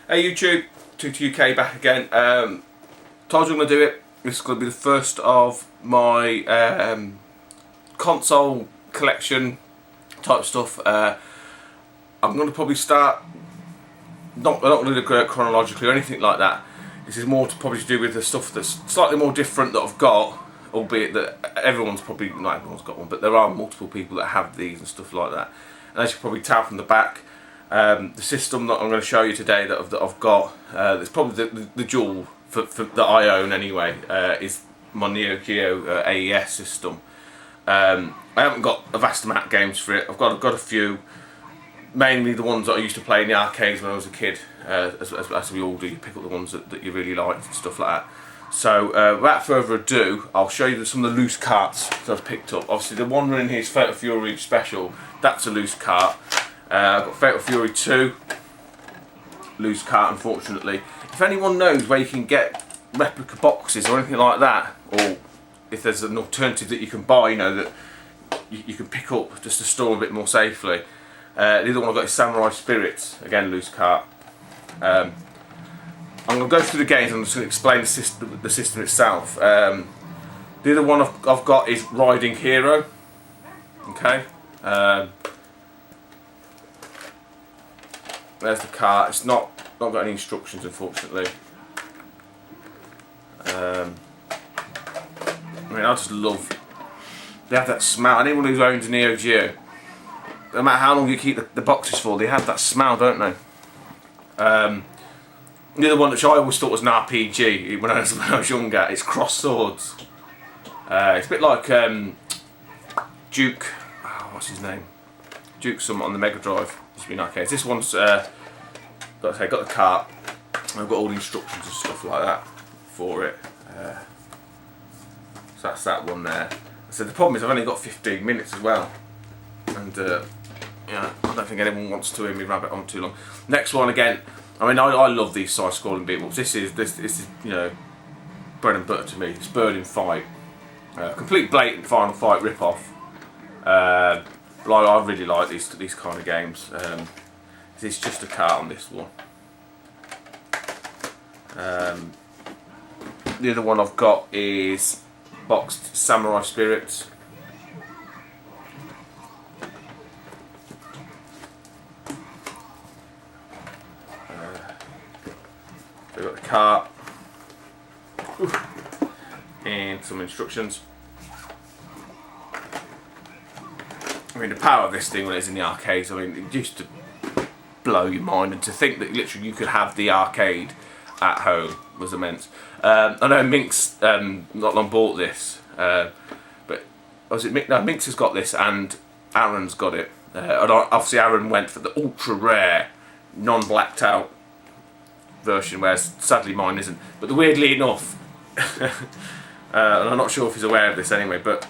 Hey YouTube, 22UK back again. Told you I'm going to do it. This is going to be the first of my console collection type stuff. I'm going to probably start, I'm not going to do it chronologically or anything like that. This is more to probably do with the stuff that's slightly more different that I've got, albeit that everyone's probably, not everyone's got one, but there are multiple people that have these and stuff like that. And as you can probably tell from the back, the system that I'm going to show you today that I've got, it's probably the jewel that I own anyway, is my Neo Geo AES system. I haven't got a vast amount of games for it. I've got a few, mainly the ones that I used to play in the arcades when I was a kid, as we all do. You pick up the ones that you really like and stuff like that. So without further ado, I'll show you some of the loose carts that I've picked up. Obviously the one running here is Fatal Fury Special. That's a loose cart. I've got Fatal Fury 2, loose cart unfortunately. If anyone knows where you can get replica boxes or anything like that, or if there's an alternative that you can buy, you know, that you can pick up just to store a bit more safely. The other one I've got is Samurai Spirits, again loose cart. I'm going to go through the games and I'm just going to explain the system itself. The other one I've got is Riding Hero. Okay. There's the cart. It's not got any instructions, unfortunately. I mean, I just love. They have that smell. Anyone who owns a Neo Geo, no matter how long you keep the boxes for, they have that smell, don't they? The other one which I always thought was an RPG when I was younger, it's Cross Swords. It's a bit like Duke. Oh, what's his name? Duke something on the Mega Drive. Okay, this one's got the cart. I've got all the instructions and stuff like that for it. So that's that one there. So the problem is I've only got 15 minutes as well, and yeah, I don't think anyone wants to hear me rabbit on too long. Next one again. I mean, I love these side-scrolling beat ups. This is you know, bread and butter to me. It's Bird Fight, complete blatant Final Fight rip-off. But I really like these kind of games. It's just a cart on this one. The other one I've got is boxed Samurai Spirits. So we've got the cart and some instructions. I mean, the power of this thing when it's in the arcades, I mean, it used to blow your mind, and to think that literally you could have the arcade at home was immense. I know Minx not long bought this, but was it no, Minx has got this and Aaron's got it. And obviously Aaron went for the ultra rare, non-blacked out version, whereas sadly mine isn't. But weirdly enough, and I'm not sure if he's aware of this anyway, but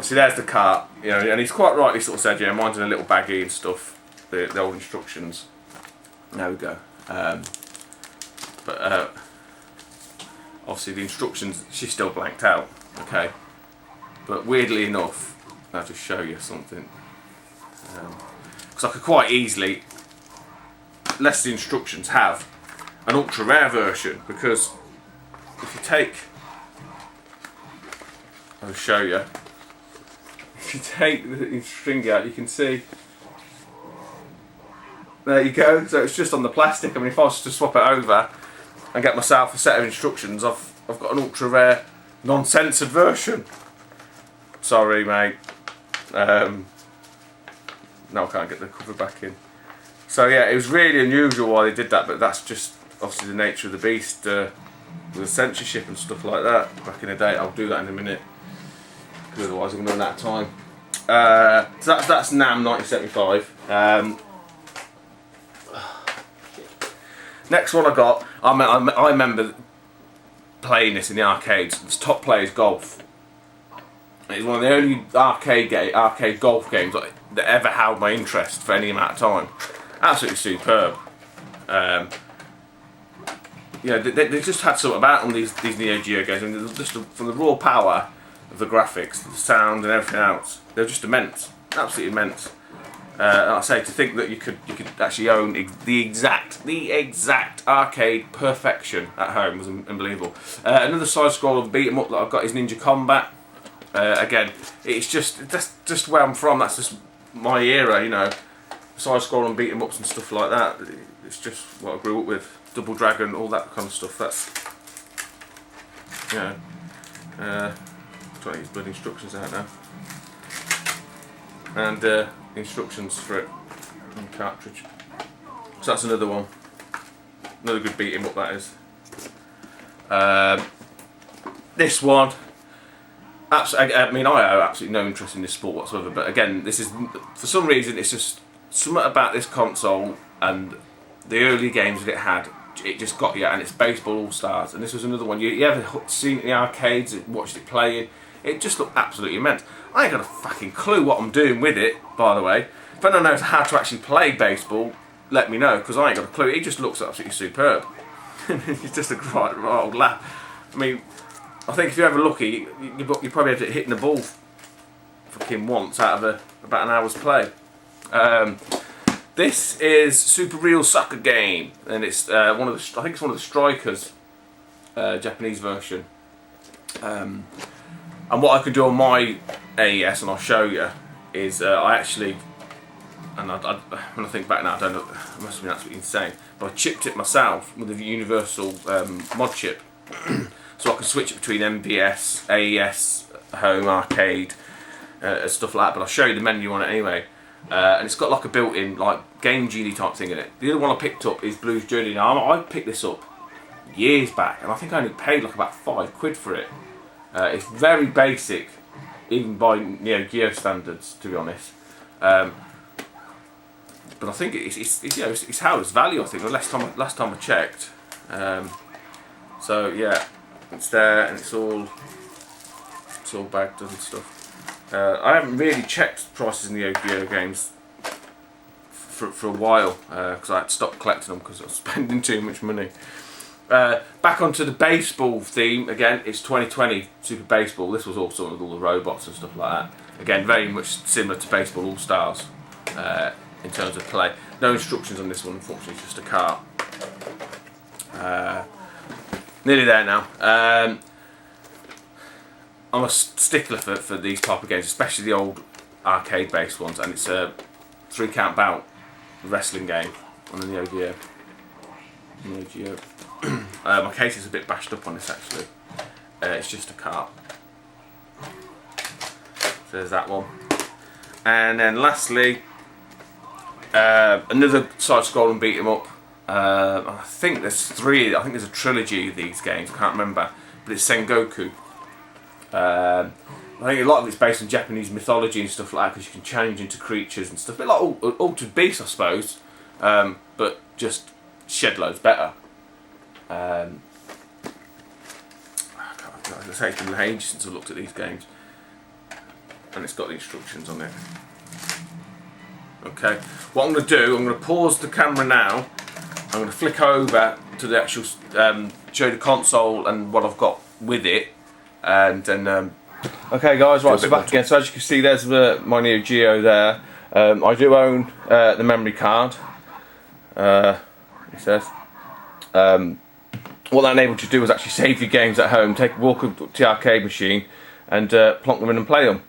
see, there's the cart, you know, and he's quite rightly sort of said, yeah, mine's in a little baggie and stuff, the old instructions. There we go. But obviously the instructions, she's still blanked out, okay. But weirdly enough, I'll just show you something. Because I could quite easily, less the instructions, have an ultra rare version, because if you take, I'll show you. If you take the string out, you can see. There you go. So it's just on the plastic. I mean, if I was to swap it over and get myself a set of instructions, I've got an ultra rare, non-censored version. Sorry, mate. No, I can't get the cover back in. So yeah, it was really unusual why they did that, but that's just obviously the nature of the beast with the censorship and stuff like that. Back in the day, I'll do that in a minute. Otherwise I'm going to run out of time. So that's NAM 1975. Next one I got, I remember playing this in the arcades. It's Top Players Golf. It's one of the only arcade golf games that ever held my interest for any amount of time. Absolutely superb. You know, they just had something about them, these Neo Geo games. I mean, just from the raw power of the graphics, the sound and everything else, they're just immense, absolutely immense. Like I say, to think that you could actually own the exact arcade perfection at home was unbelievable. Another side-scroller beat 'em up that I've got is Ninja Combat. Again, it's that's just where I'm from. That's just my era, you know. Side-scrolling beat 'em ups and stuff like that. It's just what I grew up with. Double Dragon, all that kind of stuff. That's, you know. Trying to get his bloody instructions out now. And the instructions for it on the cartridge. So that's another one. Another good beat 'em up, that is. This one, I mean, I have absolutely no interest in this sport whatsoever, but again, this is, for some reason, it's just something about this console and the early games that it had, it just got you, and it's Baseball All-Stars. And this was another one, you ever seen it in the arcades, watched it playing, it just looked absolutely immense. I ain't got a fucking clue what I'm doing with it, by the way. If anyone knows how to actually play baseball, let me know, because I ain't got a clue. It just looks absolutely superb. It's just a right old lap. I mean, I think if you're ever lucky, you probably have to hitting the ball fucking once out of about an hour's play. This is Super Real Soccer Game, and it's I think it's one of the Strikers, Japanese version. And what I could do on my AES, and I'll show you, is I actually, and when I think back now, I don't know, it must have been absolutely insane, but I chipped it myself with a universal mod chip, so I can switch it between MVS, AES, home, arcade, stuff like that. But I'll show you the menu on it anyway. And it's got like a built-in like Game Genie type thing in it. The other one I picked up is Blues Journey. Now I picked this up years back, and I think I only paid like about £5 for it. It's very basic, even by Neo Geo standards, to be honest. But I think it's you know, it's how it's value. I think the last time I checked. So yeah, it's there, and it's all bagged and stuff. I haven't really checked prices in the Neo games for a while, because I had to stop collecting them because I was spending too much money. Back onto the baseball theme again. It's 2020 Super Baseball. This was also with all the robots and stuff like that. Again, very much similar to Baseball All Stars in terms of play. No instructions on this one, unfortunately. It's just a cart. Nearly there now. I'm a stickler for these type of games, especially the old arcade-based ones, and it's a 3-count bout wrestling game on the Neogeo. My case is a bit bashed up on this actually. It's just a cart. So there's that one. And then lastly, another side-scrolling beat 'em up. I think there's 3. I think there's a trilogy of these games. I can't remember, but it's Sengoku. I think a lot of it's based on Japanese mythology and stuff like that, because you can change into creatures and stuff. A bit like Altered Beast, I suppose, but just shed loads better. I say it's been ages since I looked at these games, and it's got the instructions on it. Okay, what I'm going to do, I'm going to pause the camera now. I'm going to flick over to the actual show the console and what I've got with it. And then okay guys, right, so back again. So as you can see, there's my Neo Geo there. I do own the memory card, it says. What that enabled you to do was actually save your games at home, walk up to the arcade machine and plonk them in and play them,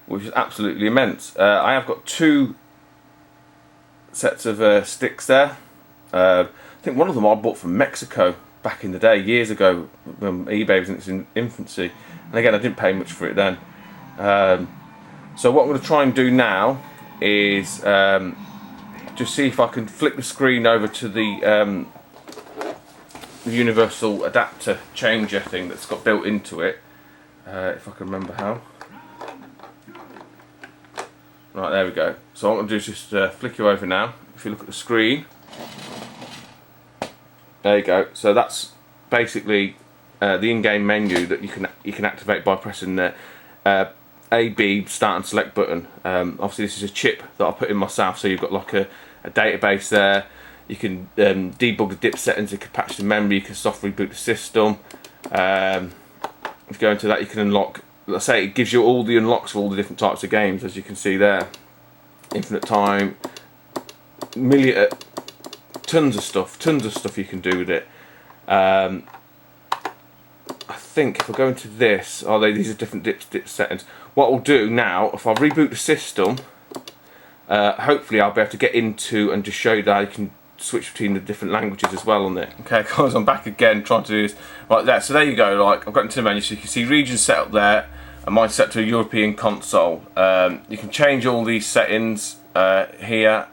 which is absolutely immense. I have got 2 sets of sticks there. I think one of them I bought from Mexico back in the day, years ago, when eBay was in its infancy, and again I didn't pay much for it then. So what I'm going to try and do now is just see if I can flick the screen over to the universal adapter changer thing that's got built into it, if I can remember how. Right, there we go. So what I'm going to do is just flick you over now. If you look at the screen, there you go. So that's basically the in-game menu that you can activate by pressing the A, B, start and select button. Obviously this is a chip that I put in myself, so you've got like a database there. You can debug the dip settings, you can patch the memory, you can soft reboot the system. If you go into that, you can unlock, let's say it gives you all the unlocks for all the different types of games, as you can see there. infinite time, tons of stuff you can do with it. I think if I go into this, these are different dip settings. What I'll do now, if I reboot the system, hopefully I'll be able to get into and just show you that you can switch between the different languages as well on it. Okay guys, I'm back again trying to do this like that. So there you go, like I've got into the menu, so you can see regions set up there, and mine's set to a European console. You can change all these settings here.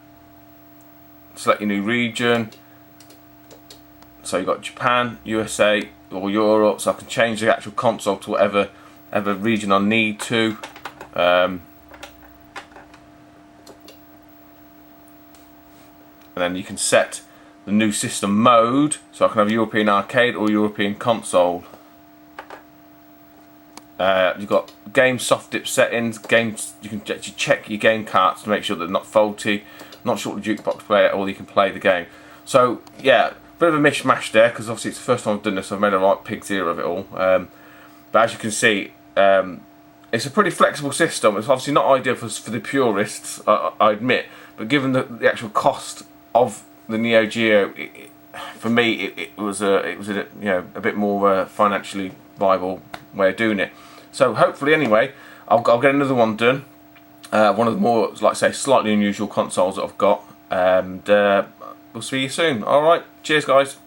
Select your new region. So you've got Japan, USA or Europe, so I can change the actual console to whatever region I need to. And then you can set the new system mode, so I can have European arcade or European console. You've got game soft dip settings, games, you can actually check your game carts to make sure they're not faulty, not short the jukebox player, or you can play the game. So yeah, bit of a mishmash there, because obviously it's the first time I've done this, so I've made a right pig's ear of it all. But as you can see, it's a pretty flexible system. It's obviously not ideal for the purists, I admit, but given the actual cost of the Neo Geo, for me it was a a bit more financially viable way of doing it. So hopefully anyway, I'll get another one done. One of the more, like I say, slightly unusual consoles that I've got, and we'll see you soon. Alright, cheers guys.